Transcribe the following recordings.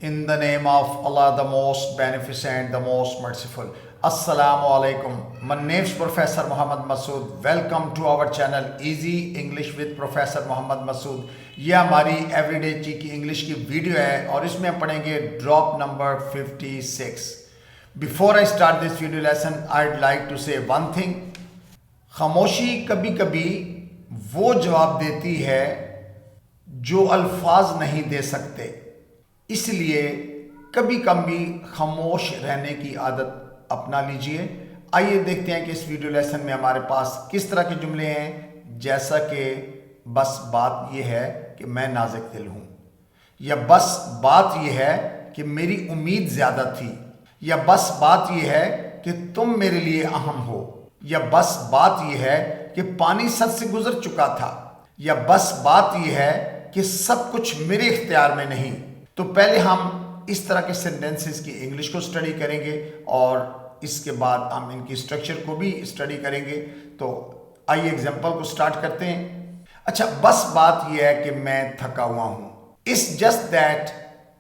In the name of Allah, the most beneficent, the most merciful. Assalamu alaikum. My name is Professor Muhammad Masood. Welcome to our channel Easy English with Professor Muhammad Masood. ये हमारी everyday की English की video है और इसमें हम पढ़ेंगे drop number 56. Before I start this video lesson I'd like to say one thing. खामोशी कभी कभी वो जवाब देती है जो अल्फाज नहीं दे सकते, इसलिए कभी कभी खामोश रहने की आदत अपना लीजिए. आइए देखते हैं कि इस वीडियो लेसन में हमारे पास किस तरह के जुमले हैं, जैसा कि बस बात यह है कि मैं नाज़िक दिल हूँ, या बस बात यह है कि मेरी उम्मीद ज़्यादा थी, या बस बात यह है कि तुम मेरे लिए अहम हो, या बस बात यह है कि पानी सर से गुजर चुका था, या बस बात यह है कि सब कुछ मेरे इख्तियार में नहीं. तो पहले हम इस तरह के सेंटेंसेस की इंग्लिश को स्टडी करेंगे और इसके बाद हम इनकी स्ट्रक्चर को भी स्टडी करेंगे. तो आइए एग्जांपल को स्टार्ट करते हैं. अच्छा, बस बात यह है कि मैं थका हुआ हूँ. It's just that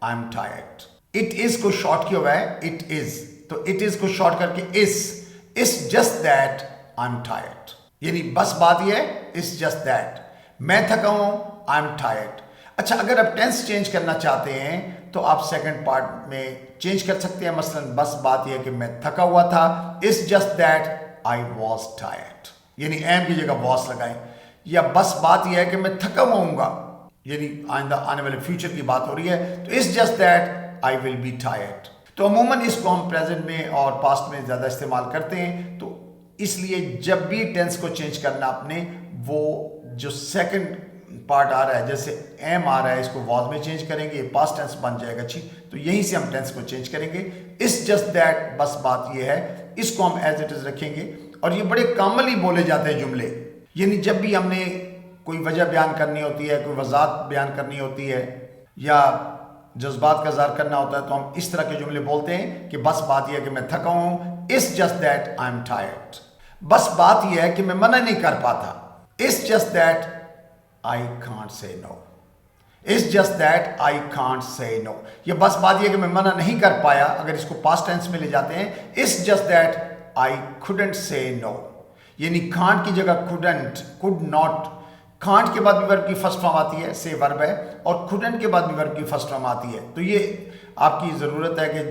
I am tired. It is को शॉर्ट किया हुआ है, इट इज, तो इट इज को शॉर्ट करके it's just that I am tired. यानी बस बात यह है, इट्स जस्ट दैट, मैं थका हूँ, आई एम टायर्ड. अच्छा, अगर आप टेंस चेंज करना चाहते हैं तो आप सेकंड पार्ट में चेंज कर सकते हैं. मसलन बस बात यह है कि मैं थका हुआ था, it's just that I was tired, यानी एम की जगह वॉज लगाएं. या बस बात यह है कि मैं थका हुआ हूँगा, यानी आइंदा आने वाले फ्यूचर की बात हो रही है, तो it's just that I will be tired. तो अमूमन इसको हम प्रेजेंट में और पास्ट में ज़्यादा इस्तेमाल करते हैं. तो इसलिए जब भी टेंस को चेंज करना आपने, वो जो सेकंड पार्ट आ रहा है, जैसे एम आ रहा है, इसको वॉज में चेंज करेंगे, पास्ट टेंस बन जाएगा. अच्छी, तो यहीं से हम टेंस को चेंज करेंगे. इट्स जस्ट दैट, बस बात ये है, इसको हम एज इट इज रखेंगे. और ये बड़े कॉमनली बोले जाते हैं जुमले, यानी जब भी हमने कोई वजह बयान करनी होती है, कोई वजाहत बयान करनी होती है, या जज्बात का इज़हार करना होता है, तो हम इस तरह के जुमले बोलते हैं कि बस बात यह है कि मैं थका हूँ, it's just that I am tired. बस बात यह है कि मैं मना नहीं कर पाता, it's just that I can't say no. It's just that I can't say no. ये बस बात ये कि मैं मना नहीं कर पाया, अगर इसको पास्ट टेंस में ले जाते हैं, It's just that I couldn't say no. यानी can't की जगह couldn't, could not. can't के बाद भी वर्ब की फर्स्ट फॉर्म आती है, से वर्ब है, और couldn't के बाद भी वर्ब की फर्स्ट फॉर्म आती है. तो ये आपकी ज़रूरत है कि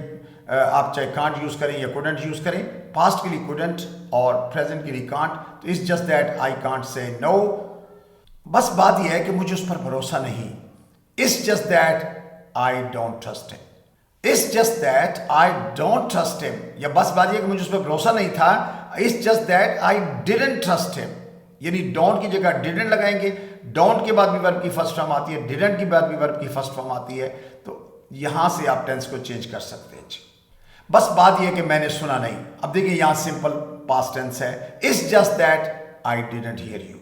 आप चाहे can't यूज़ करें या couldn't यूज़ करें. पास्ट के लिए couldn't और प्रेजेंट के लिए can't. तो It's just that I can't say no. बस बात यह है कि मुझे उस पर भरोसा नहीं. It's just that I don't trust him. It's just that I don't trust him. या बस बात यह है कि मुझे उस पर भरोसा नहीं था. It's just that I didn't trust him. यानी don't की जगह didn't लगाएंगे. don't के बाद भी वर्ब की फर्स्ट फॉर्म आती है, didn't के बाद भी वर्ब की फर्स्ट फॉर्म आती है. तो यहां से आप टेंस को चेंज कर सकते हैं. बस बात यह है कि मैंने सुना नहीं. अब देखिए यहां सिंपल पास्ट टेंस है. It's just that I didn't hear you.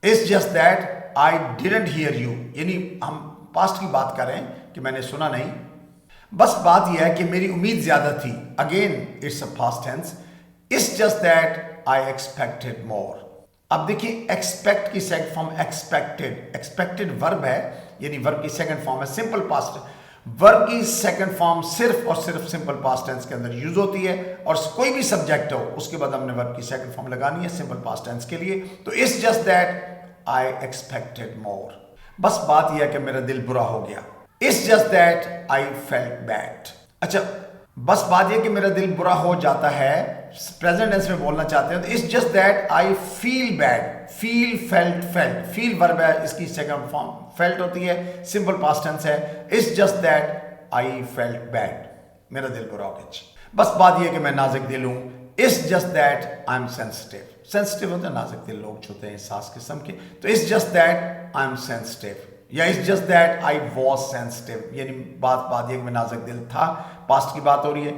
It's just that I didn't hear you. यानी हम पास्ट की बात कर रहे हैं कि मैंने सुना नहीं. बस बात यह है कि मेरी उम्मीद ज्यादा थी. Again it's a past tense. It's just that I expected more. अब देखिए एक्सपेक्ट की second form expected. Expected verb है, यानी वर्ब की सेकंड फॉर्म है सिंपल पास्ट. वर्ब की सेकंड फॉर्म सिर्फ और सिर्फ सिंपल पास्ट टेंस के अंदर यूज होती है, और कोई भी सब्जेक्ट हो उसके बाद हमने वर्ब की सेकंड फॉर्म लगानी है सिंपल पास्ट टेंस के लिए. तो it's just that I expected more. बस बात यह है कि मेरा दिल बुरा हो गया. It's just that I felt bad. अच्छा, बस बात यह कि मेरा दिल बुरा हो जाता है, प्रेजेंट टेंस में बोलना चाहते हैं, तो it's just that I feel bad. Feel, felt, felt. Feel verb है, इसकी सेकंड फॉर्म felt होती है, सिंपल पास्ट टेंस है. It's just that I felt bad. मेरा दिल बुरा हो गया. बस बात यह कि मैं नाजुक दिल हूं. It's just that I'm sensitive. Sensitive होते हैं नाजुक दिल लोग जो होते हैं सास किस्म के. तो it's just that I am sensitive, या it's just that I was sensitive, यानी बात ये कि मैं नाजुक दिल था. पास्ट की बात हो रही है,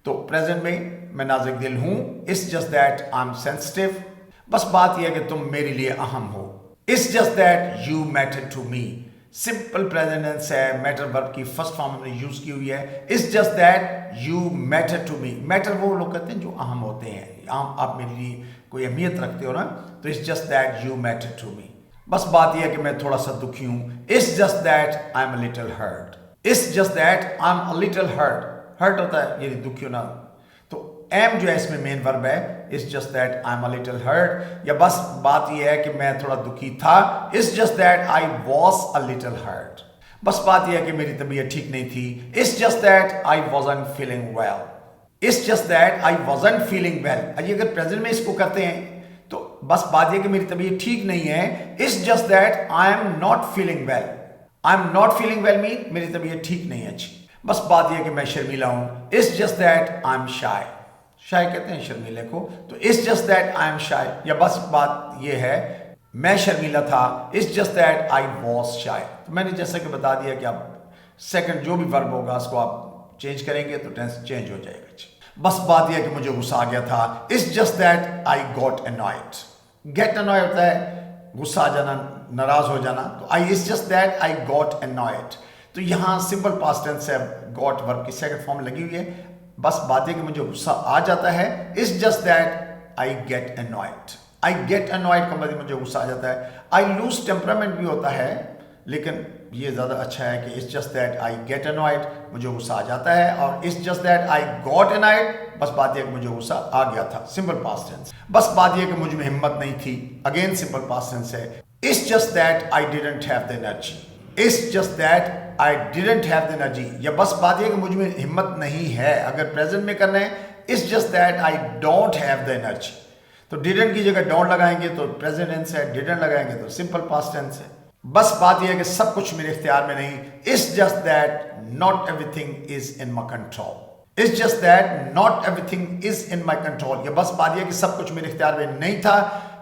तो प्रेजेंट में मैं नाजुक दिल हूं. It's just that I am sensitive. बस बात यह है कि तुम मेरे लिए अहम हो. It's just that you matter to me. Simple present tense है, मैटर वर्ब की फर्स्ट फॉर्म हमने यूज की हुई है. It's just that you matter to me. Matter वो लोग कहते हैं जो अहम होते हैं, आप मेरे लिए कोई अहमियत रखते हो ना, तो it's just that you matter to me. बस बात यह है कि मैं थोड़ा सा दुखी हूं. It's just that I am a little hurt. It's just that I am a little hurt. Hurt होता है यानी दुखी होना, तो एम जो है इसमें मेन वर्ब है। It's just that I am a little hurt, या बस बात यह है कि मैं थोड़ा दुखी था। It's just that I was a little hurt, बस बात यह है कि मेरी तबीयत ठीक नहीं थी। It's just that I wasn't feeling well. It's just that I wasn't feeling well, अगर प्रेजेंट में इसको करते हैं तो बस बात यह कि मेरी तबीयत ठीक नहीं है। It's just that I am not feeling well. I am not feeling well mean मेरी तबीयत ठीक नहीं है अच्छी, बस बात यह कि मैं शर्मीला हूं। It's just that I am shy. Shy कहते हैं शर्मीले को, तो it's just that I am shy, या बस बात यह है मैं शर्मीला था। It's just that I was shy. तो मैंने जैसा कि बता दिया कि आप सेकंड जो भी वर्ब होगा उसको आप चेंज करेंगे तो टेंस चेंज हो जाएगा। बस बात यह कि मुझे गुस्सा आ गया था। It's just that I got annoyed. Get annoyed होता है गुस्सा आ जाना, नाराज हो जाना, तो I it's just that I got annoyed. तो यहाँ सिंपल पास्ट टेंस है, गॉट वर्ब की सेकंड फॉर्म लगी हुई है। बस बात है कि मुझे गुस्सा आ जाता है। It's just that I get annoyed. I get annoyed का मतलब मुझे गुस्सा आ जाता है। आई लूज टेम्परामेंट भी होता है, लेकिन ये ज़्यादा अच्छा है कि it's just that I get annoyed, मुझे गुस्सा आ जाता है। और it's just that I got annoyed, बस बात यह कि मुझे गुस्सा आ गया था, सिंपल पास्ट टेंस। बस बात यह कि मुझ में हिम्मत नहीं थी, अगेन सिंपल पास्ट टेंस है। It's just that I didn't have the energy. It's just that I didn't have the energy, या बस बात यह कि मुझ में हिम्मत नहीं है। अगर प्रेजेंट में करना है it's just that I don't have the energy, तो डिडंट की जगह डोंट लगाएंगे तो प्रेजेंट टेंस है, डिडंट लगाएंगे तो सिंपल पास्ट टेंस है। बस बात यह है कि सब कुछ मेरे इख्तियार में नहीं। It's just that not everything is in my control. It's just that not everything is in my control, या बस बात यह कि सब कुछ मेरे इख्तियार में नहीं था।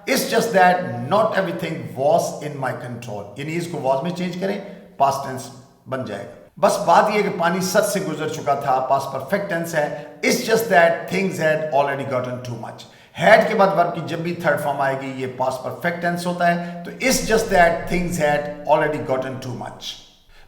It's just that not everything was in my control, यानी इसको वॉज में चेंज करें, पास्ट टेंस बन जाएगा। बस बात यह कि पानी सच से गुजर चुका था, पास्ट परफेक्ट टेंस है। It's just that things had already gotten too much. Had के बाद वर्ब की जब भी थर्ड फॉर्म आएगी ये पास्ट परफेक्ट टेंस होता है, तो it's just that things had already gotten too much.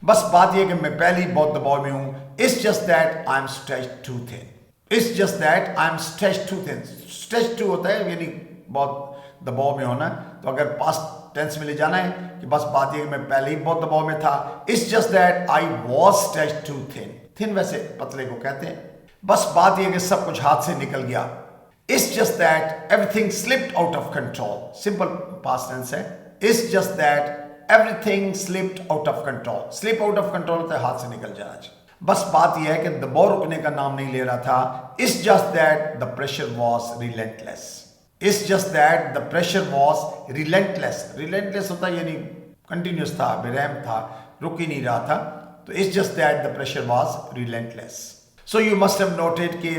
बस बात यह कि मैं पहले ही बहुत दबाव में हूं। It's just that I am stretched too thin. It's just that I am stretched too thin. Stretched too होता है यानी बहुत दबाव में होना, तो अगर पास्ट टेंस में ले जाना है कि बस बात यह कि मैं पहले ही बहुत दबाव में था। It's just that I was stretched too thin. Thin वैसे पतले को कहते हैं। बस बात यह कि सब कुछ हाथ से निकल गया। It's just that everything slipped out of control. Simple past tense है। It's just that everything slipped out of control. Slip out of control होता है हाथ से निकल जाना। बस बात यह है कि दबाव रुकने का नाम नहीं ले रहा था। It's just that the pressure was relentless. It's just that the pressure was relentless. Relentless होता है यानी कंटिन्यूस था, बेरहम था, रुक ही नहीं रहा था। तो it's just that the pressure was relentless. So you must have noted कि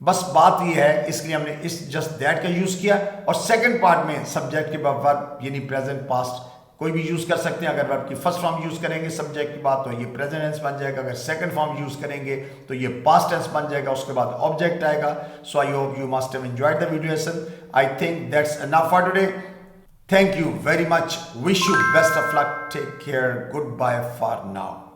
बस बात यह है, इसलिए हमने इस जस्ट दैट का यूज किया। और सेकंड पार्ट में सब्जेक्ट के बाद वर्ब यानी प्रेजेंट पास्ट कोई भी यूज कर सकते हैं। अगर वर्ब की फर्स्ट फॉर्म यूज करेंगे सब्जेक्ट की बात, तो ये प्रेजेंट टेंस बन जाएगा। अगर सेकंड फॉर्म यूज करेंगे तो ये पास्ट टेंस बन जाएगा, उसके बाद ऑब्जेक्ट आएगा। So I hope you must have enjoyed the video lesson. I think that's enough for today. Thank you very much. Wish you best of luck. Take care. Goodbye for now.